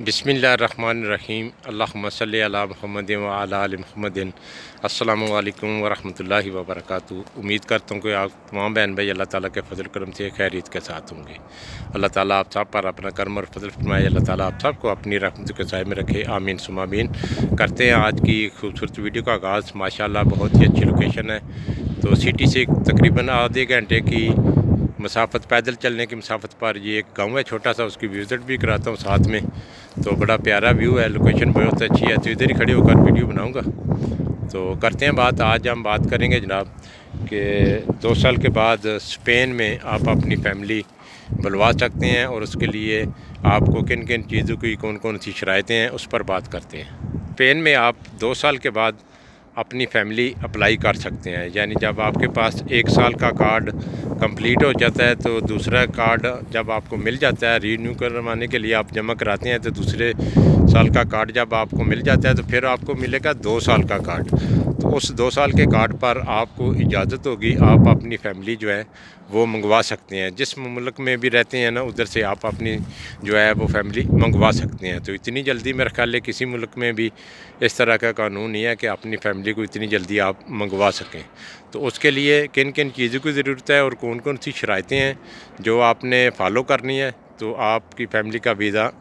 बिस्मिल्लाहिर्रहमानिर्रहीम अल्लाहुम्मा सल्ली अला मुहम्मद व अला आलि मुहम्मद। अस्सलामु अलैकुम व रहमतुल्लाहि व बरकातुहू। उम्मीद करता हूँ कि आप तमाम बहन भाई अल्लाह ताला के फजल करम से खैरियत के साथ होंगे। अल्लाह ताला आप सब पर अपना करम और फजल फरमाए। अल्लाह ताला आप सबको अपनी रहमत के साए में रखे, आमीन सुमा आमीन। करते हैं आज की खूबसूरत वीडियो का आगाज़। माशाल्लाह बहुत ही अच्छी लोकेशन है। तो सिटी से तकरीबन आधे घंटे की मसाफत, पैदल चलने की मसाफत पर ये एक गांव है छोटा सा, उसकी विज़िट भी कराता हूँ साथ में। तो बड़ा प्यारा व्यू है, लोकेशन बहुत अच्छी है। तो इधर ही खड़े होकर वीडियो बनाऊँगा। तो करते हैं बात। आज हम बात करेंगे जनाब कि 2 साल के बाद स्पेन में आप अपनी फैमिली बुलवा सकते हैं और उसके लिए आपको किन किन चीज़ों की कौन कौन सी शराइतें हैं उस पर बात करते हैं। स्पेन में आप 2 साल के बाद अपनी फैमिली अप्लाई कर सकते हैं। यानी जब आपके पास 1 साल का कार्ड कंप्लीट हो जाता है तो दूसरा कार्ड जब आपको मिल जाता है, रीन्यू करवाने के लिए आप जमा कराते हैं, तो दूसरे साल का कार्ड जब आपको मिल जाता है तो फिर आपको मिलेगा 2 साल का कार्ड। तो उस 2 साल के कार्ड पर आपको इजाज़त होगी, आप अपनी फैमिली जो है वो मंगवा सकते हैं। जिस मुल्क में भी रहते हैं ना, उधर से आप अपनी जो है वो फैमिली मंगवा सकते हैं। तो इतनी जल्दी मेरे ख्याल है किसी मुल्क में भी इस तरह का कानून नहीं है कि अपनी फैमिली को इतनी जल्दी आप मंगवा सकें। तो उसके लिए किन किन चीज़ों की ज़रूरत है और कौन कौन सी शराइतें हैं जो आपने फ़ॉलो करनी है, तो आपकी फैमिली का वीज़ा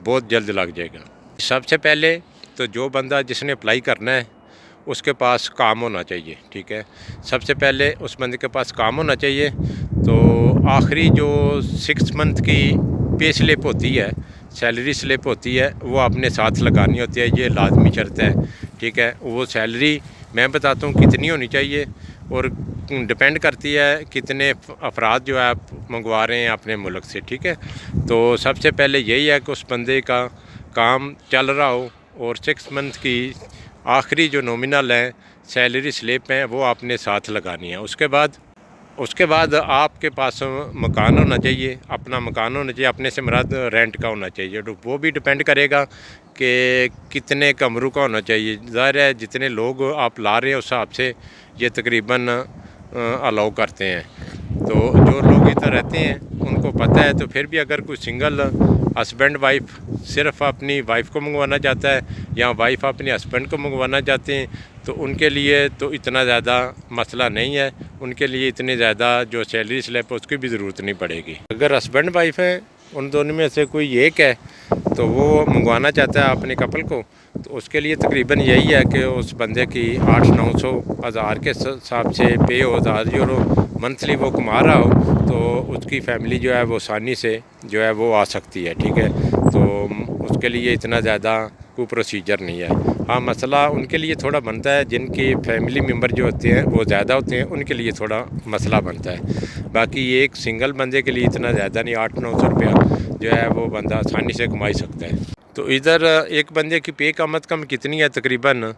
बहुत जल्द लग जाएगा। सबसे पहले तो जो बंदा जिसने अप्लाई करना है उसके पास काम होना चाहिए, ठीक है। सबसे पहले उस बंदे के पास काम होना चाहिए। तो आखिरी जो 6 मंथ की पे स्लिप होती है, सैलरी स्लिप होती है, वो अपने साथ लगानी होती है। ये लाजमी शर्त है, ठीक है। वो सैलरी मैं बताता हूँ कितनी होनी चाहिए और डिपेंड करती है कितने अफराद जो है आप मंगवा रहे हैं अपने मुल्क से, ठीक है। तो सबसे पहले यही है कि उस बंदे का काम चल रहा हो और 6 मंथ की आखिरी जो नॉमिनल है सैलरी स्लिप है वो आपने साथ लगानी है। उसके बाद आपके पास मकान होना चाहिए, अपना मकान होना चाहिए। अपने से मुराद रेंट का होना चाहिए। तो वो भी डिपेंड करेगा कि कितने कमरों का होना चाहिए। ज़ाहिर है जितने लोग आप ला रहे हैं उस हिसाब से ये तकरीबन अलाउ करते हैं। तो जो लोग इधर रहते हैं उनको पता है। तो फिर भी अगर कोई सिंगल हस्बैंड वाइफ सिर्फ़ अपनी वाइफ को मंगवाना चाहता है या वाइफ अपने हस्बैंड को मंगवाना चाहते हैं तो उनके लिए तो इतना ज़्यादा मसला नहीं है। उनके लिए इतनी ज़्यादा जो सैलरी स्लिप है उसकी भी ज़रूरत नहीं पड़ेगी। अगर हस्बैंड वाइफ है उन दोनों में से कोई एक है तो वो मंगवाना चाहता है अपने कपल को, तो उसके लिए तकरीबन यही है कि उस बंदे की 800-900 हज़ार के हिसाब से पे हो, 1000 यूरो मंथली वो कमा रहा हो, तो उसकी फैमिली जो है वो आसानी से जो है वो आ सकती है, ठीक है। तो उसके लिए इतना ज़्यादा कोई प्रोसीजर नहीं है। हाँ, मसला उनके लिए थोड़ा बनता है जिनकी फैमिली मेम्बर जो होते हैं वो ज़्यादा होते हैं, उनके लिए थोड़ा मसला बनता है। बाकी एक सिंगल बंदे के लिए इतना ज़्यादा नहीं, 800-900 रुपया जो है वो बंदा आसानी से कमा सकता है। तो इधर एक बंदे की पे कम अज़ कम कितनी है, तकरीबन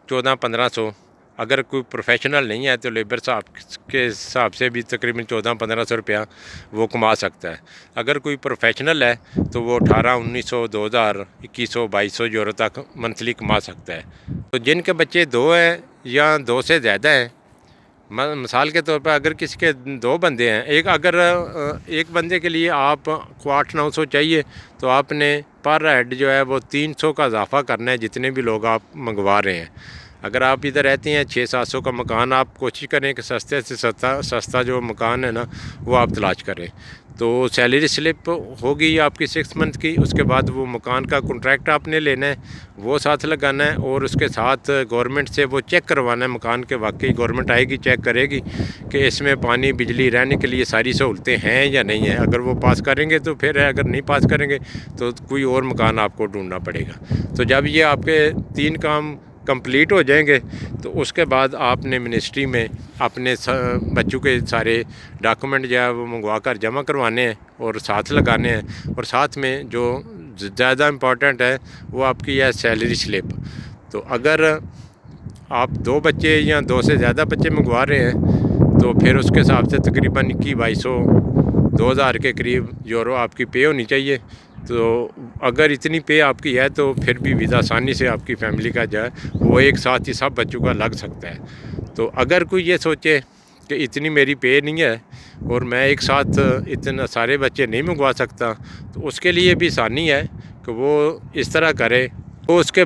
1400-1500। अगर कोई प्रोफेशनल नहीं है तो लेबर साहब के हिसाब से भी तकरीबन 1400-1500 रुपया वो कमा सकता है। अगर कोई प्रोफेशनल है तो वो 1800-1900, 2000, 2100-2200 यूरो तक मंथली कमा सकता है। तो जिनके बच्चे 2 हैं या 2 से ज़्यादा हैं, मिसाल के तौर पर अगर किसी के 2 बंदे हैं, एक बंदे के लिए आपको 800-900 चाहिए तो आपने पर हेड जो है वो 300 का इजाफ़ा करना है जितने भी लोग आप मंगवा रहे हैं। अगर आप इधर रहते हैं 600-700 का मकान, आप कोशिश करें कि सस्ते से सस्ता जो मकान है ना वो आप तलाश करें। तो सैलरी स्लिप होगी आपकी 6 मंथ की। उसके बाद वो मकान का कॉन्ट्रैक्ट आपने लेना है, वो साथ लगाना है और उसके साथ गवर्नमेंट से वो चेक करवाना है मकान के वाकई गवर्नमेंट आएगी, चेक करेगी कि इसमें पानी बिजली रहने के लिए सारी सहूलतें हैं या नहीं है। अगर वो पास करेंगे तो फिर है, अगर नहीं पास करेंगे तो कोई और मकान आपको ढूंढना पड़ेगा। तो जब ये आपके 3 काम कंप्लीट हो जाएंगे तो उसके बाद आपने मिनिस्ट्री में अपने बच्चों के सारे डॉक्यूमेंट जो है वो मंगवा कर जमा करवाने हैं और साथ लगाने हैं। और साथ में जो ज़्यादा इम्पॉर्टेंट है वो आपकी है सैलरी स्लिप। तो अगर आप 2 बच्चे या 2 से ज़्यादा बच्चे मंगवा रहे हैं तो फिर उसके हिसाब से तकरीबन 2100, 2000 के करीब यूरो आपकी पे होनी चाहिए। तो अगर इतनी पे आपकी है तो फिर भी वीज़ा आसानी से आपकी फैमिली का जो है वो एक साथ ही सब बच्चों का लग सकता है। तो अगर कोई ये सोचे کہ اتنی میری پے نہیں ہے اور میں ایک ساتھ اتنا سارے بچے نہیں منگوا سکتا، تو اس کے لیے بھی آسانی ہے کہ وہ اس طرح کرے۔ وہ اس کے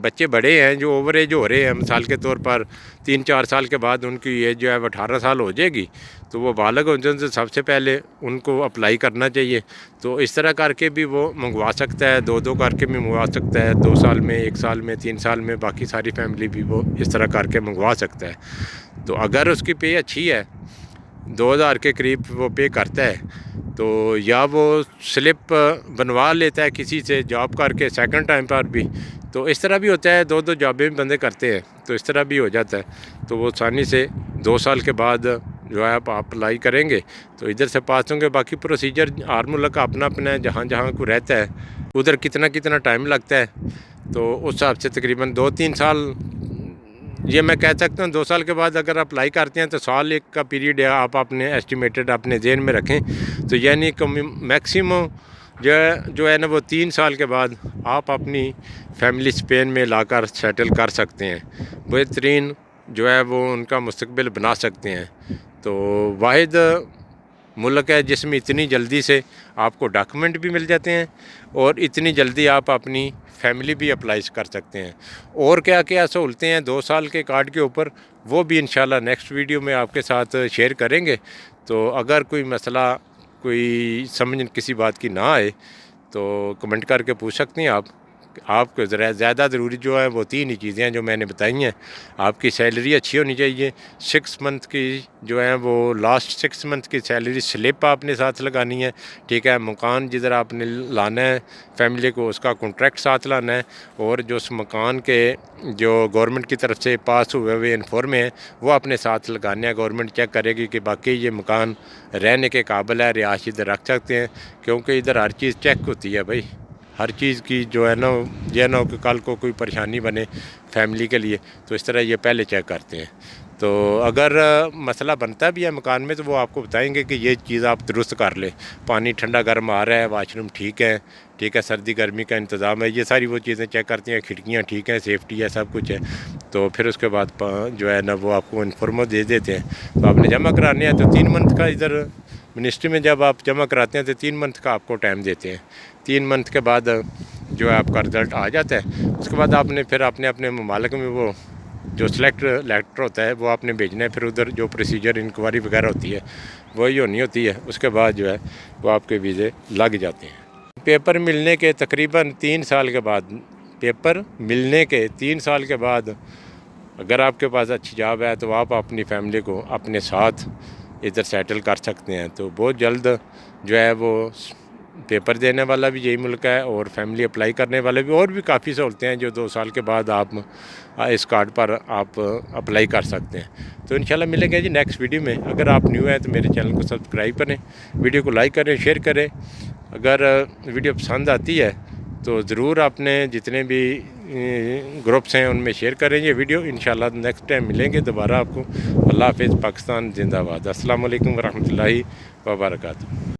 بچے بڑے ہیں جو اوور ایج ہو رہے ہیں، مثال کے طور پر 3-4 سال کے بعد ان کی ایج جو ہے وہ 18 سال ہو جائے گی، تو وہ بالغ ہو جانے سے سب سے پہلے ان کو اپلائی کرنا چاہیے۔ تو اس طرح کر کے بھی وہ منگوا سکتا ہے، 2 کر کے بھی منگوا سکتا ہے، 2 سال میں، 1 سال میں، 3 سال میں، باقی ساری فیملی بھی وہ اس طرح کر کے منگوا سکتا ہے۔ تو اگر اس کی پے اچھی ہے، 2000 کے قریب وہ پے کرتا ہے، تو یا وہ سلپ بنوا لیتا ہے کسی سے جاب کر کے سیکنڈ ٹائم پر بھی، تو اس طرح بھی ہوتا ہے، 2 جابیں بھی بندے کرتے ہیں، تو اس طرح بھی ہو جاتا ہے۔ تو وہ آسانی سے 2 سال کے بعد جو ہے آپ اپلائی کریں گے تو ادھر سے پاس ہوں گے۔ باقی پروسیجر ہر ملک کا اپنا اپنا ہے، جہاں جہاں کو رہتا ہے ادھر کتنا ٹائم لگتا ہے، تو اس حساب سے تقریباً 2-3 سال، یہ میں کہہ سکتا ہوں 2 سال کے بعد اگر اپلائی کرتے ہیں تو سال ایک کا پیریڈ ہے، آپ اپنے ایسٹیمیٹڈ اپنے ذہن میں رکھیں، تو یعنی میکسیمم جو ہے نا وہ 3 سال کے بعد آپ اپنی فیملی اسپین میں لا کر سیٹل کر سکتے ہیں، بہترین جو ہے وہ ان کا مستقبل بنا سکتے ہیں۔ تو واحد ملک ہے جس میں اتنی جلدی سے آپ کو ڈاکومنٹ بھی مل جاتے ہیں اور اتنی جلدی آپ اپنی فیملی بھی اپلائی کر سکتے ہیں۔ اور کیا کیا سہولتیں ہیں 2 سال کے کارڈ کے اوپر، وہ بھی انشاءاللہ نیکسٹ ویڈیو میں آپ کے ساتھ شیئر کریں گے۔ تو اگر کوئی مسئلہ، کوئی سمجھ کسی بات کی نہ آئے تو کمنٹ کر کے پوچھ سکتے ہیں آپ کو زیادہ ضروری جو ہے وہ 3 ہی چیزیں ہیں جو میں نے بتائی ہیں۔ آپ کی سیلری اچھی ہونی چاہیے، 6 منتھ کی جو ہے وہ لاسٹ 6 منتھ کی سیلری سلپ آپ نے ساتھ لگانی ہے، ٹھیک ہے۔ مکان جدھر آپ نے لانا ہے فیملی کو، اس کا کانٹریکٹ ساتھ لانا ہے، اور جو اس مکان کے جو گورنمنٹ کی طرف سے پاس ہوئے انفارم ہیں وہ اپنے ساتھ لگانے ہیں۔ گورنمنٹ چیک کرے گی کہ باقی یہ مکان رہنے کے قابل ہے، رہائش ادھر رکھ سکتے ہیں، کیونکہ ادھر ہر چیز چیک ہوتی ہے بھائی، ہر چیز کی جو ہے نا یہ نہ ہو کہ کل کو کوئی پریشانی بنے فیملی کے لیے، تو اس طرح یہ پہلے چیک کرتے ہیں۔ تو اگر مسئلہ بنتا بھی ہے مکان میں تو وہ آپ کو بتائیں گے کہ یہ چیز آپ درست کر لیں، پانی ٹھنڈا گرم آ رہا ہے، واش روم ٹھیک ہے، سردی گرمی کا انتظام ہے، یہ ساری وہ چیزیں چیک کرتی ہیں، کھڑکیاں ٹھیک ہیں، سیفٹی ہے، سب کچھ ہے۔ تو پھر اس کے بعد جو ہے نا وہ آپ کو انفارم دے دیتے ہیں۔ تو آپ نے جمع کرانے ہیں تو 3 منتھ کا ادھر منسٹری میں جب آپ جمع کراتے ہیں تو 3 منتھ کا آپ کو ٹائم دیتے ہیں۔ 3 منتھ کے بعد جو ہے آپ کا رزلٹ آ جاتا ہے۔ اس کے بعد آپ نے پھر اپنے ممالک میں وہ جو سلیکٹ لیٹر ہوتا ہے وہ آپ نے بھیجنا ہے، پھر ادھر جو پروسیجر انکوائری وغیرہ ہوتی ہے وہی ہونی ہوتی ہے۔ اس کے بعد جو ہے وہ آپ کے ویزے لگ جاتے ہیں۔ پیپر ملنے کے تقریباً 3 سال کے بعد، پیپر ملنے کے 3 سال کے بعد اگر آپ کے پاس اچھی جاب ہے تو آپ اپنی فیملی کو اپنے ساتھ ادھر سیٹل کر سکتے ہیں۔ تو بہت جلد جو ہے وہ پیپر دینے والا بھی یہی ملک ہے، اور فیملی اپلائی کرنے والے بھی، اور بھی کافی سہولتیں ہیں جو 2 سال کے بعد آپ اس کارڈ پر آپ اپلائی کر سکتے ہیں۔ تو انشاءاللہ ملیں گے جی نیکسٹ ویڈیو میں۔ اگر آپ نیو ہیں تو میرے چینل کو سبسکرائب کریں، ویڈیو کو لائک کریں، شیئر کریں۔ اگر ویڈیو پسند آتی ہے تو ضرور اپنے جتنے بھی گروپس ہیں ان میں شیئر کریں یہ ویڈیو۔ انشاءاللہ نیکسٹ ٹائم ملیں گے دوبارہ آپ کو۔ اللہ حافظ، پاکستان زندہ باد۔ السلام علیکم ورحمۃ اللہ وبرکاتہ۔